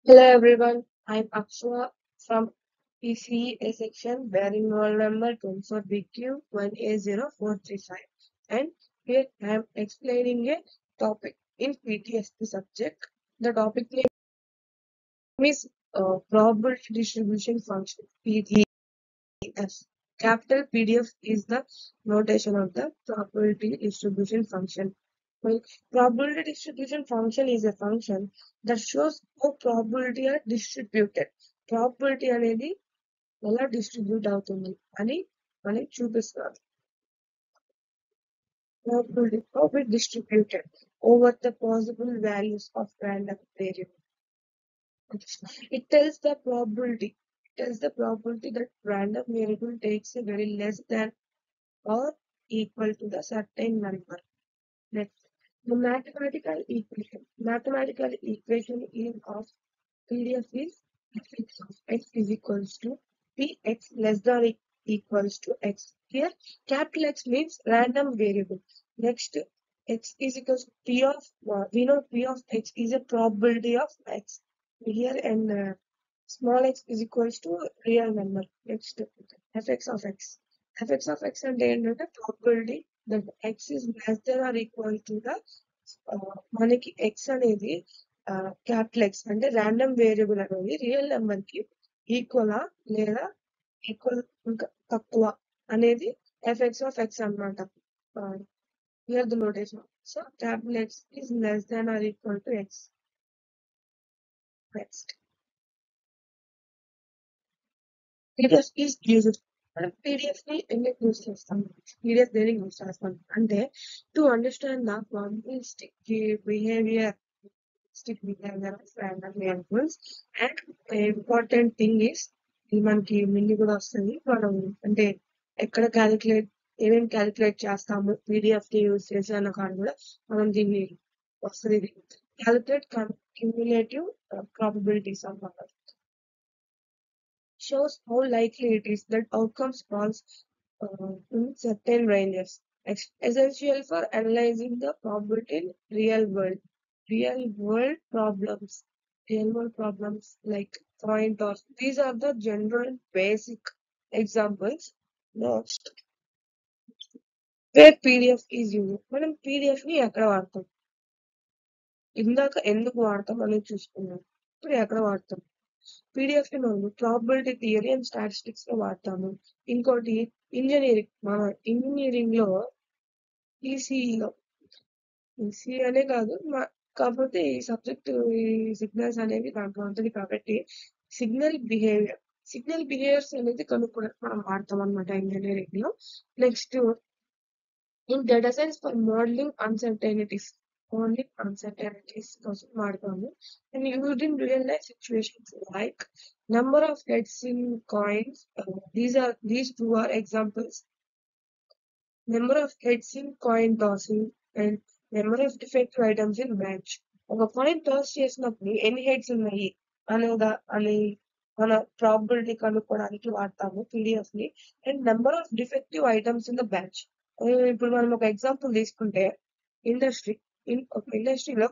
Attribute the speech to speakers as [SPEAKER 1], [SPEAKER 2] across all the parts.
[SPEAKER 1] Hello everyone, I'm Aksha from PCA section bearing roll number 24BQ180435, and here I am explaining a topic in PTSD subject. The topic name is probability distribution function PDF. Capital PDF is the notation of the probability distribution function. Well, probability distribution function is a function that shows how probability are distributed. Probability అనేది ఎలా distribute అవుతుంది అని మనకి చూపిస్తారు. Probability how it distributed over the possible values of random variable. It tells the probability. It tells the probability that random variable takes a very less than or equal to the certain number. Next, the mathematical equation. Mathematical equation is of PDF is fx of x is equals to px less than or equals to x. Here, capital X means random variable. Next, x is equals to p of we know p of x is a probability of x. Here and small x is equals to real number. Next, fx of x. fx of x and ఏంటంటే probability that x is less than or equal to the మనకి x అనేది capital X అంటే random variable అనేది real number కి equal లేదా equal ఇంకా తక్కువ అనేది ఎఫ్ఎక్స్ ఆఫ్ ఎక్స్ అనమాట. Here the notation. So capital X is less than or equal to X. Next, PDF is used. మనం పీడిఎఫ్ ని ఎందుకు యూజ్ చేస్తాం? పీడిఎఫ్ దేనికి యూజ్ చేస్తాం అంటే to understand the probabilistic behavior of random variables. And important thing is ఇది మనకి మిల్లి కూడా వస్తుంది. మనం అంటే ఎక్కడ క్యాలిక్యులేట్ ఏమేమి క్యాలిక్యులేట్ చేస్తాము పీడిఎఫ్ ని యూజ్ చేసి అన్న కాదు కూడా మనం దీన్ని వస్తుంది. ఇది క్యాలిక్యులేట్ క్యూములేటివ్ ప్రాబబిలిటీస్ అన్నమాట. Shows how likely it is that outcomes falls in certain ranges. Essential for analyzing the probability in real world. Real world problems. Real world problems like coin toss. These are the general basic examples. Next, where PDF is used. మనం PDF ని ఎక్కడ వాడతాం? ఇందాక ఎందుకు వాడతాం అనేది చూసుకున్నాం. ఇప్పుడు ఎక్కడ వాడతాం? పీడిఎఫ్ ని మనం ప్రాబబిలిటీ థియరీ అండ్ స్టాటిస్టిక్స్ లో వాడతాము. ఇంకోటి ఇంజనీరింగ్, మన ఇంజనీరింగ్ లో ఈసీఈలో ఈసీ అనే కాదు కాకపోతే ఈ సబ్జెక్ట్ ఈ సిగ్నల్స్ అనేవి దాంట్లో ఉంటుంది కాబట్టి సిగ్నల్ బిహేవియర్స్ అనేది కనుక్కోవడానికి మనం వాడతాం అనమాట ఇంజనీరింగ్ లో. Next, in data science for modeling uncertainties కోసం వాడతాము. And used in real life situations like number of heads in coins. These two are examples. Number of heads in coin tossing and number of defective items in match. ఒక coin toss చేసినప్పుడు ఎన్ని heads ఉన్నాయి అని మన probability కనుక్కోవడానికి వాడతాము PDF ని. And number of defective items in the batch. ఇప్పుడు మనం ఒక ఎగ్జాంపుల్ తీసుకుంటే ఇండస్ట్రీ ఒక ఇండస్ట్రీలో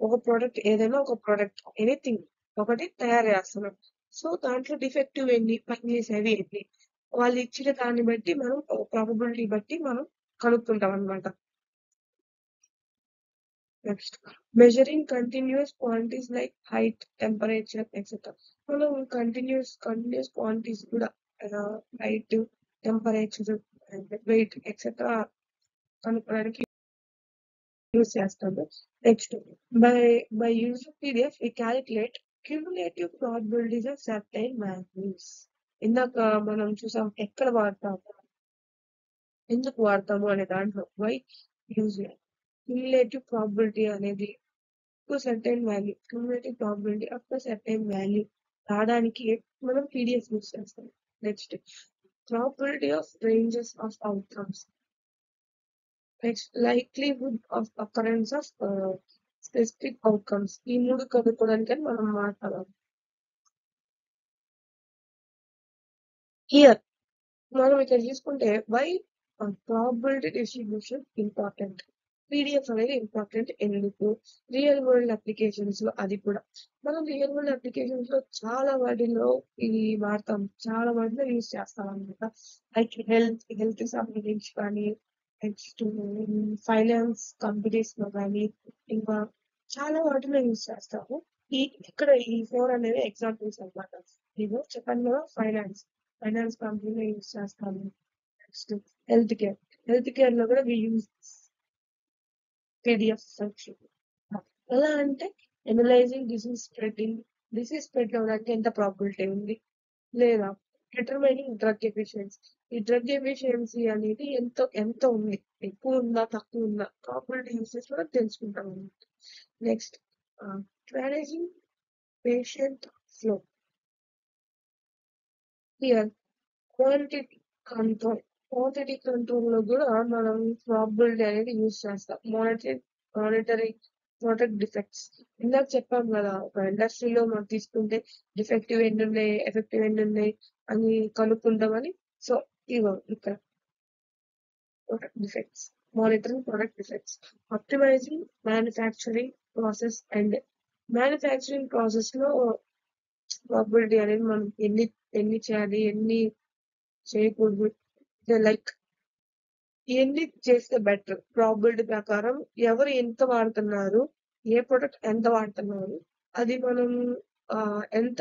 [SPEAKER 1] ఒక ప్రోడక్ట్ ఏదైనా ఒక ప్రోడక్ట్ ఎనీథింగ్ ఒకటి తయారు చేస్తున్నాం. సో దాంట్లో డిఫెక్టివ్ ఎన్ని పనిచేసేవి ఎన్ని వాళ్ళు ఇచ్చిన దాన్ని బట్టి మనం ప్రాబబిలిటీ బట్టి మనం కనుక్కుంటాం అనమాట. Next, measuring continuous quantities like height, temperature etcetera. మనం కంటిన్యూస్ క్వాంటిటీస్ కూడా హైట్, టెంపరేచర్, వెయిట్ ఎక్సెట్రా కనుక్కోవడానికి యూజ్ చేస్తాము. Next, by using PDF we calculate cumulative probabilities of certain values. ఇందాక మనం చూసాం ఎక్కడ వాడతాము ఎందుకు వాడతాము అనే దాంట్లో వై యూజ్ క్యూములేటివ్ ప్రాబబిలిటీ అనేది certain value cumulative probability of certain value రావడానికి మనం పీడిఎఫ్ యూజ్ చేస్తాం. Next, probability of ranges of outcomes. Next, likelihood of occurrence of specific outcomes. ఈ మూడు కనుక్కోవడానికి మనం మాట్లాడాలి. హియర్ మనం ఇక్కడ తీసుకుంటే why probability distribution important. PDF అనేది ఇంపార్టెంట్ ఎందుకు? రియల్ వరల్డ్ అప్లికేషన్స్ లో అది కూడా. మనం రియల్ వరల్డ్ అప్లికేషన్స్ లో చాలా వాటిలో ఇది వాడతాం. చాలా వాటిలో యూజ్ చేస్తాం అనమాట. లైక్ హెల్త్ సంబంధించి కానీ, నెక్స్ట్ ఫైనాన్స్ కంపెనీస్ లో కానీ, ఇంకా చాలా వాటిలో యూజ్ చేస్తాము. ఇక్కడ ఈ 4 అనేవి ఎగ్జాంపుల్స్ అన్నమాట. ఇదిగో చెప్పాను కదా, ఫైనాన్స్ కంపెనీలో యూజ్ చేస్తాము. నెక్స్ట్ హెల్త్ కేర్ లో కూడా వి యూజ్ పీడిఎఫ్ సెక్షన్. ఎలా అంటే ఎనలైజింగ్ డిసీజ్ స్ప్రెడ్ అవడానికి ఎంత ప్రాబిలిటీ ఉంది, లేదా డిటర్మైనింగ్ డ్రగ్ ఎఫిషియన్సీ. ఈ డ్రగ్ ఎఫిషియన్సీ అనేది ఎంత ఉంది, ఎక్కువ ఉందా తక్కువ ఉందా, ప్రాబిలిటీ యూసెస్ కూడా తెలుసుకుంటాం అన్నమాట. Next managing patient flow. Here quantity control. Quantity control లో కూడా మనం ప్రాబిలిటీ అనేది యూజ్ చేస్తాం. Monitoring product defects. ఇందాక చెప్పాం కదా, ఒక ఇండస్ట్రీలో మనం తీసుకుంటే డిఫెక్టివ్ ఎన్ని ఉన్నాయి, ఎఫెక్టివ్ ఎన్ని ఉన్నాయి అని కనుక్కుంటామని. సో ఇవో ఇక్కడ product defects, monitoring product defects, optimising manufacturing process. And manufacturing process లో ప్రాబిలిటీ అనేది మనం ఎన్ని చేయాలి, ఎన్ని చేయకూడదు, లైక్ ఎన్ని చేస్తే బెటర్, ప్రాబిలిటీ ప్రకారం ఎవరు ఎంత వాడుతున్నారు, ఏ ప్రొడక్ట్ ఎంత వాడుతున్నారు, అది మనం ఎంత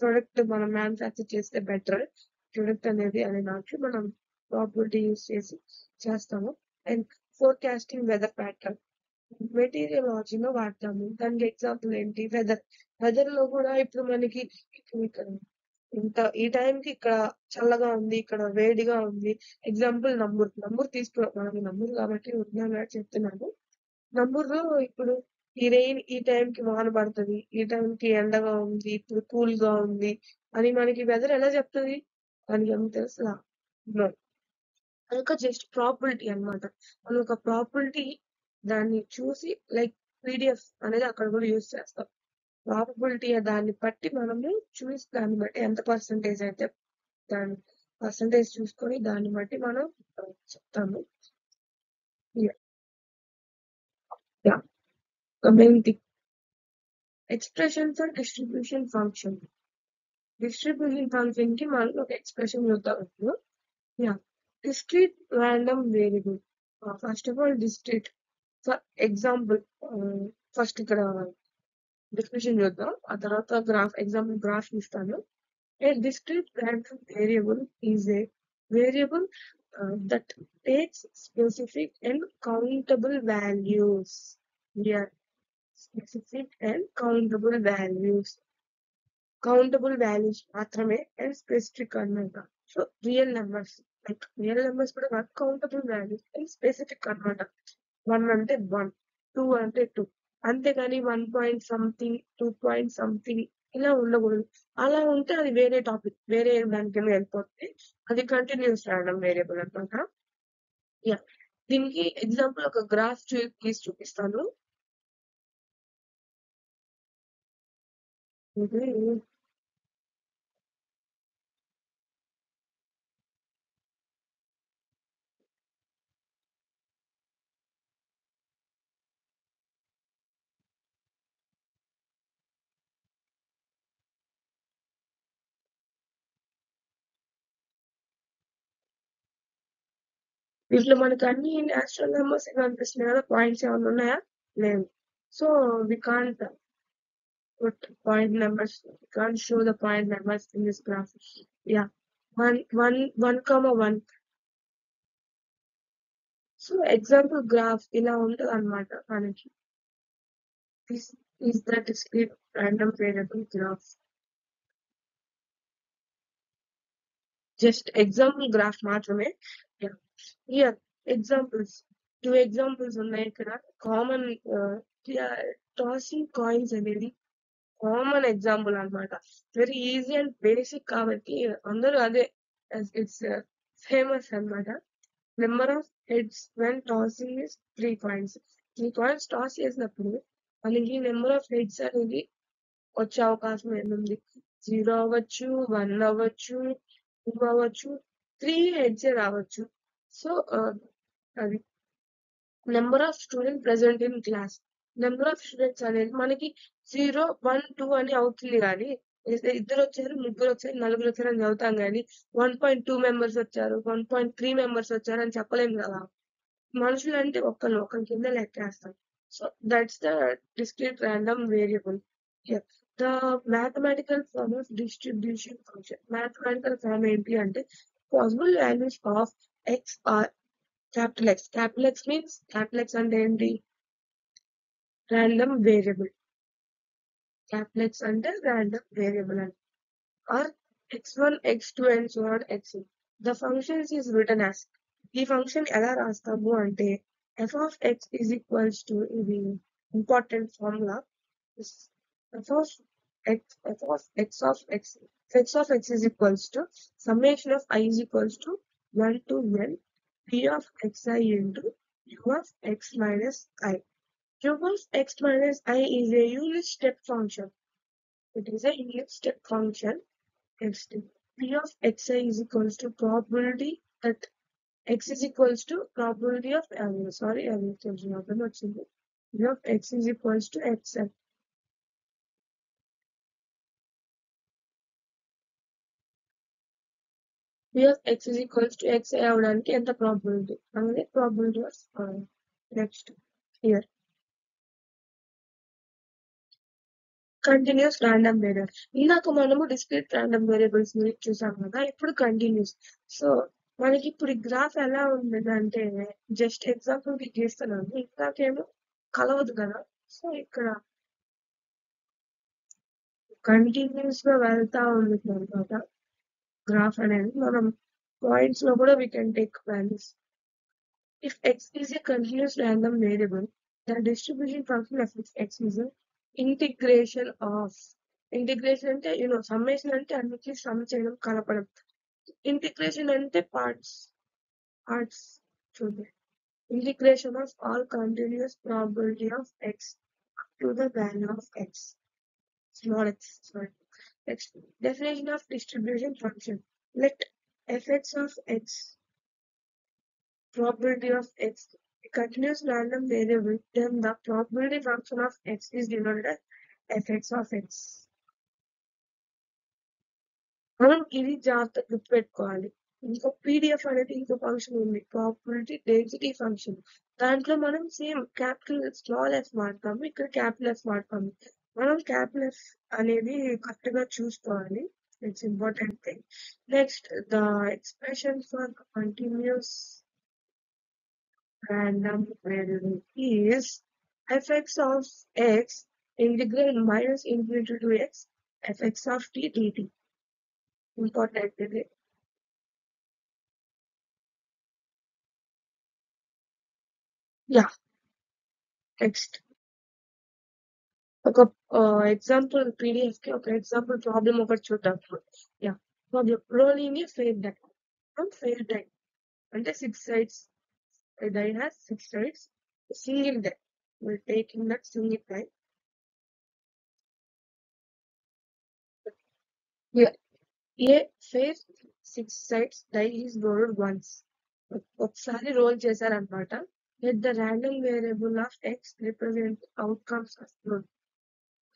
[SPEAKER 1] ప్రొడక్ట్ మనం మ్యానుఫ్యాక్చర్ చేస్తే బెటర్ ప్రొడక్ట్ అనేది అనే దాంట్లో మనం ప్రాబిలిటీ యూస్ చేసి చేస్తాము. అండ్ ఫోర్కాస్టింగ్ వెదర్ ప్యాటర్న్ మెటీరియలాజీలో వాడతాము. దానికి ఎగ్జాంపుల్ ఏంటి, వెదర్ లో కూడా ఇప్పుడు మనకి ఇక్కడ ఈ టైంకి ఇక్కడ చల్లగా ఉంది, ఇక్కడ వేడిగా ఉంది. ఎగ్జాంపుల్ నంబూరు తీసుకున్నాం, మనకి నంబూరు కాబట్టి ఉన్నాగా చెప్తున్నాను. నంబూరులో ఇప్పుడు ఈ టైంకి వాన పడుతుంది, ఈ టైంకి ఎండగా ఉంది, ఇప్పుడు కూల్ గా ఉంది అని మనకి వెదర్ ఎలా చెప్తుంది, అని ఏం తెలుసులా. అదొక జస్ట్ ప్రాబిలిటీ అన్నమాట. మనం ఒక ప్రాబిలిటీ దాన్ని చూసి లైక్ పీడిఎఫ్ అనేది అక్కడ కూడా యూజ్ చేస్తాం. ప్రాబిలిటీ దాన్ని బట్టి మనము చూసి దాన్ని బట్టి ఎంత పర్సంటేజ్ అయితే దాని పర్సంటేజ్ చూసుకొని దాన్ని బట్టి మనం చెప్తాము. Main thing expression for distribution function. Distribution function కి మనం ఒక ఎక్స్ప్రెషన్ చూద్దాం. Discrete random variable. First of all discrete, for example first ఇక్కడ డిస్క్రిప్షన్ చూద్దాం, ఆ తర్వాత ఎగ్జాంపుల్ గ్రాఫ్ ఇస్తాను. A discrete random variable is a variable that takes specific and countable values. Here, specific and countable values. Countable values మాత్రమే and specific అన్నమాట. So real numbers, like real numbers కూడా countable values and specific అన్నమాట. 1 అంటే 1, 2 అంటే 2, అంతేగాని 1 something 2 something ఇలా ఉండకూడదు. అలా ఉంటే అది వేరే టాపిక్, వేరే దానికి వెళ్ళిపోతుంది. అది కంటిన్యూస్ రాయడం వేరియబుల్ అనమాట. యా, దీనికి ఎగ్జాంపుల్ ఒక గ్రాఫ్ గీసి చూపిస్తాను. వీటిలో మనకి అన్ని నేచురల్ నెంబర్స్ కనిపిస్తున్నాయి కదా, పాయింట్స్ ఏమైనా ఉన్నాయా, లేదు. So we can't put point numbers, we can't show the point numbers in this graph. Yeah, 1, 1, 1. So example graph ఇలా ఉంటుంది అనమాట మనకి. This is the discrete random variable graph. Just example graph మాత్రమే. హియర్ ఎగ్జాంపుల్స్, 2 ఎగ్జాంపుల్స్ ఉన్నాయి ఇక్కడ. Common tossing coins అనేది common example అన్నమాట. Very easy and basic కాబట్టి అందరూ అదే ఇట్స్ ఫేమస్ అన్నమాట. Number of heads when tossing is 3 coins. 3 coins toss చేసినప్పుడు మనకి నెంబర్ ఆఫ్ హెడ్స్ అనేది వచ్చే అవకాశం ఏముంది, 0 అవ్వచ్చు, 1 అవ్వచ్చు, 2 అవ్వచ్చు, 3 హెడ్సే రావచ్చు. సో అది number of student present in class. Number of students అనేది మనకి 0, 1, 2 అని అవుతుంది కానీ ఇద్దరు వచ్చారు, ముగ్గురు వచ్చారు, నలుగురు వచ్చారు అని చదువుతాం కానీ 1.2 మెంబర్స్ వచ్చారు, 1.3 మెంబర్స్ వచ్చారు అని చెప్పలేము కదా. మనుషులు అంటే ఒకరి కింద లెక్కేస్తాం. So that's the discrete random variable. The mathematical form of distribution function. Mathematical form ఏంటి అంటే possible values of X are capital X. Capital X means capital X అంటే ఏంటి? Random variable. Capital X అంటే random variable అని. Or x1, x2 and so on xn. The functions is written as. ఈ function ఎలా రాస్తాము అంటే f of x is equals to ఇది important formula. f of x f of x is equals to summation of I is equals to 1 to n p of xi into u of x minus I. U of x minus I is a unit step function. It is a unit step function. Next, p of xi is equals to probability that x is equals to probability of p of x is equals to xi. p of x is equals to xi అవడానికి ఎంత probability అనేది probability of next here continuous random variable. ఇందాక మనము discrete random variables ని చూసాం కదా, ఇప్పుడు continuous. So మనకి ఇప్పుడు ఈ గ్రాఫ్ ఎలా ఉందంటే జస్ట్ ఎగ్జాంపుల్ కి గీస్తున్నాను, ఇందాకేమో కలవదు కదా. సో ఇక్కడ కంటిన్యూస్ గా వెళ్తా ఉంది అనమాట గ్రాఫ్ అనేది. మనం పాయింట్స్ లో కూడా we can take values. If x is a continuous random variable, the distribution function of x is a integration of. Integration అంటే సమ్మేషన్ అంటే అన్నిటికీ సమ్ చేయడం, కలపడం. ఇంటిగ్రేషన్ అంటే పార్ట్స్ చూద్దాం. Integration of all continuous probability of X to the value of X small X. Sorry. Next definition of distribution function. Let fx of x probability of x a continuous random variable, then the probability function of x is denoted as fx of x. మనం ఇది జాగ్రత్తగా గుర్తుపెట్టుకోవాలి. ఇంకో PDF అనేది ఇంకో function ఉంది, probability density function. దాంట్లో మనం సేమ్ క్యాపిటల్ స్మాల్ ఎఫ్ వాడతాము, ఇక్కడ క్యాపిటల్ ఎఫ్ వాడతాము. మనం క్యాపిటల్ ఎఫ్ అనేది కరెక్ట్ గా చూసుకోవాలి. It's important thing. Next the expression for continuous random variable is fx of x integral minus infinity to x fx of t dt. Important ఇది. Yeah next ఒక example PDF కి ఒక example problem ఒకటి చూద్దాం. Yeah problem rolling a fair die. Fair die అంటే 6 sides. A die has 6 sides. Single die. We're taking that single die. Here, A face 6 sides die is rolled once. ఒకసారి role చేశారనమాట. Let the random variable of x represent outcomes of roll.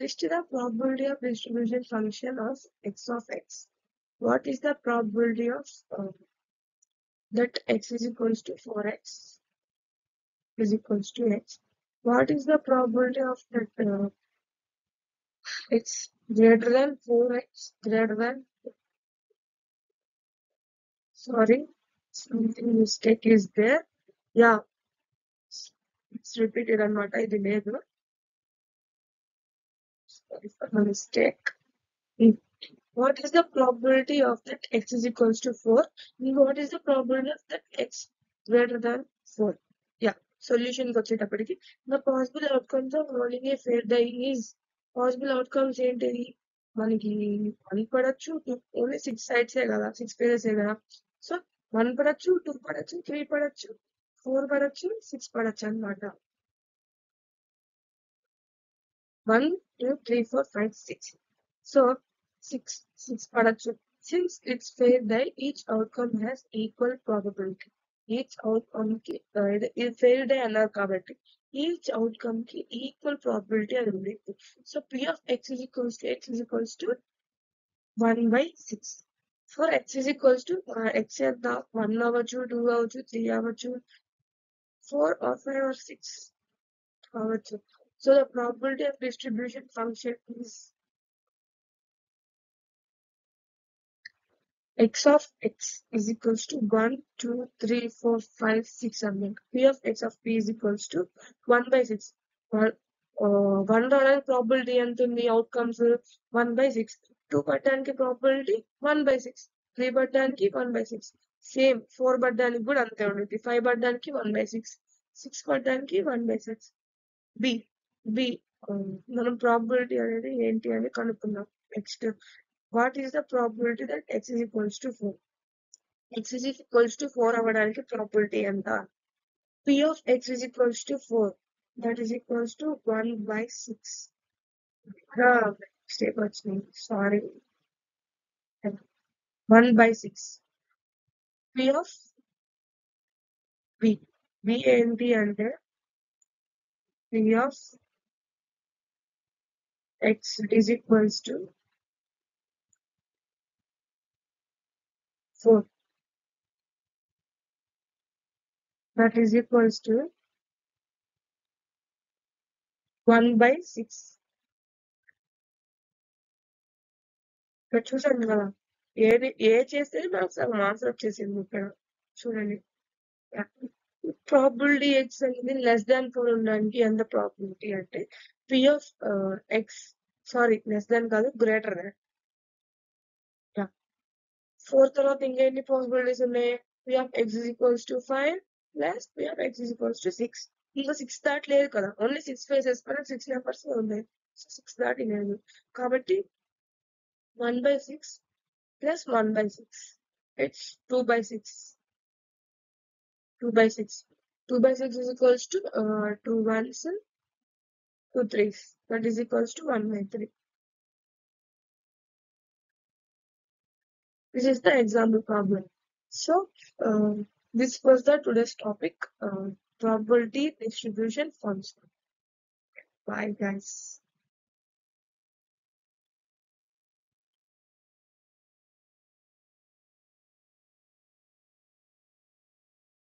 [SPEAKER 1] List the probability of distribution function of x of x. What is the probability of that x is equals to 4x is equals to x? What is the probability of that x greater than 4x greater than, sorry, something mistake is there. Yeah, it's repeated అనమాట, ఇది లేదు. Sorry for the mistake. What is the probability of that x is equals to 4? What is the probability of that x greater than 4? Yeah, solution కి వచ్చేటప్పటికి the possible outcomes of rolling a fair die is, possible outcomes ఏంటి? మనకి 1 పడచ్చు, only 6 sides కదా, 6 pages కదా. So 1 పడచ్చు, 2 పడచ్చు, 3 పడచ్చు, 4 పడచ్చు, 6 పడచ్చు అనమాట. 1, 2, 3, 4, 5, 6. So 6 పడచ్చు. Since it's fair die, each outcome has equal probability. Each outcome కి ఇది failed అన్నారు కాబట్టి ఈచ్ అవుట్కమ్ కి ఈక్వల్ ప్రాబిలిటీ అని ఉంది. So P of X is equals to X is equals to 1/6. For X is equals to X ఎంత 1 అవ్వచ్చు, 2 అవ్వచ్చు, 3 అవ్వచ్చు, 4 or 5 or 6 అవ్వచ్చు. So the probability of distribution function is x of x is equals to 1, 2, 3, 4, 5, 6 అన్నమాట. P of x of p is equals to 1/6. One రావడానికి probability ఎంత ఉంది? Outcomes 1/6. 2 పట్టడానికి ప్రాబిలిటీ 1/6. 3 పట్టడానికి 1/6. సేమ్ 4 పట్టడానికి కూడా అంతే ఉంటుంది. 5 పట్టడానికి 1/6. 6 పట్టడానికి 1/6. బి బి మనం ప్రాబిలిటీ అనేది ఏంటి అని కనుక్కుందాం. Next what is the probability that x is equals to 4? x is equals to 4 అవ్వడానికి probability ఎంత? p of x is equals to 4. That is equals to 1/6. Mistake వచ్చింది. Sorry. 1/6. p of b. b ఏంటి అంటే p of x is equals to 4. That is equals to 1/6. ఇక్కడ చూసాను కదా, ఏ చేస్తే నాకు సగం ఆన్సర్ వచ్చేసింది ఇక్కడ చూడండి. ప్రాబిలిటీ ఎక్స్ అనేది లెస్ దాన్ 4 ఉండడానికి ఎంత ప్రాబిలిటీ అంటే P of X, sorry less than కాదు, గ్రేటర్ దాన్. 4 తర్వాత ఇంకా ఎన్ని పాసిబిలిటీస్ ఉన్నాయి? P of X is equals to 5 plus P of X is equals to 6. ఇంకా 6 దాటలేదు కదా, ఓన్లీ 6 ఫేసెస్ పైన 6 నెంబర్స్ ఉన్నాయి. 6 దాటి లేదు కాబట్టి 1/6 plus 1/6. It's 2/6. 2/6. 2/6 is equals to 2 ones, 2 threes. That is equals to 1/3. This is the example problem. So this was the today's topic, probability distribution function. Bye guys.